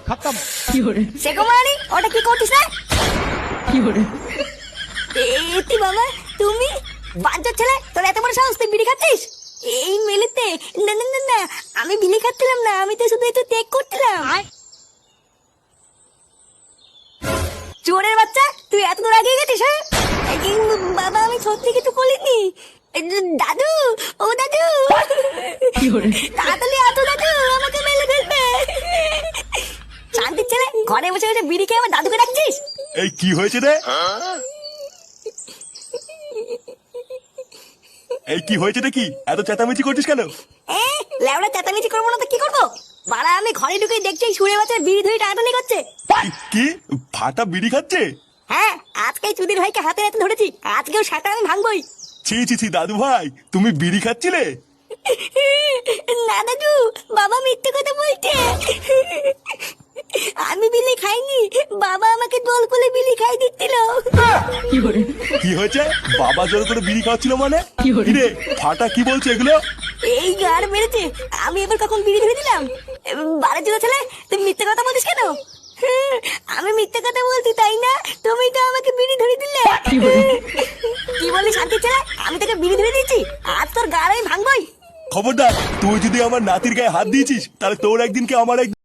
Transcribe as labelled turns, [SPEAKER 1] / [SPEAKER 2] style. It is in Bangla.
[SPEAKER 1] खत्म।
[SPEAKER 2] শেখমানি ওটা কি করছিস না? এতি বাবা তুমি বাঞ্চোর ছেলে, তোর এত বড় সাহস, তুই বিড়ি খাচ্ছিস এই মেলেতে? না না না না, আমি বিড়ি খাচ্ছিলাম না, আমি তো শুধু একটু টেক করছিলাম। চোরের বাচ্চা, তুই এত দূর আগে গেছিস? হ্যাঁ বাবা, আমি সত্যি কিছু বলিনি। দাদু, ও দাদু, তাড়াতাড়ি আসো দাদু, আমাকে মেলে ফেলবে। শান্তির ছেলে, ঘরে বসে বসে বিড়ি খেয়ে আমার দাদুকে ডাকছিস?
[SPEAKER 3] এই কি হয়েছে রে? এই কি হয়েছে রে? কি এত চেঁচামেচি করছিস কেন?
[SPEAKER 2] লেওড়া চেঁচামেচি করবো না তো কি করবো? বাড়া, আমি ঘরে ঢুকে দেখছি সুরে বাচ্চার বিড়ি ধরে টানাটানি করছে।
[SPEAKER 3] কি ফাটা বিড়ি খাচ্ছে?
[SPEAKER 2] হ্যাঁ, আজকে চুদির ভাইকে হাতে হাতে ধরেছি, আজকেও সেটা আমি ভাঙবই।
[SPEAKER 3] ছি ছি ছি দাদু ভাই, তুমি বিড়ি খাচ্ছিলে?
[SPEAKER 2] না দাদু, বাবা মিথ্যে কথা বলছে। আমি বিলি খাইনি, বাবা আমাকে দোল করে বিলি খাই দিচ্ছিল।
[SPEAKER 3] কি হয়েছে? বাবা জোর করে বিড়ি খাওয়াচ্ছিল মানে? রে ফাটা কি বলছে এগুলো?
[SPEAKER 2] এই গার মেরেছে, আমি এবার কখন বিড়ি ধরে দিলাম? বারে জুড়ে ছেলে, তুই মিথ্যে কথা বলছিস কেন? আমি মিথ্যে কথা বলছি তাই না? তুমি তো আমাকে বিড়ি ধরে দিলে। কি বলি শান্তি ছেলে, আমি তোকে বিড়ি ধরে দিয়েছি, আজ তোর গার আমি ভাঙবই।
[SPEAKER 3] খবরদার, তুই যদি আমার নাতির গায়ে হাত দিয়েছিস তাহলে তোর একদিন কি আমার একদিন।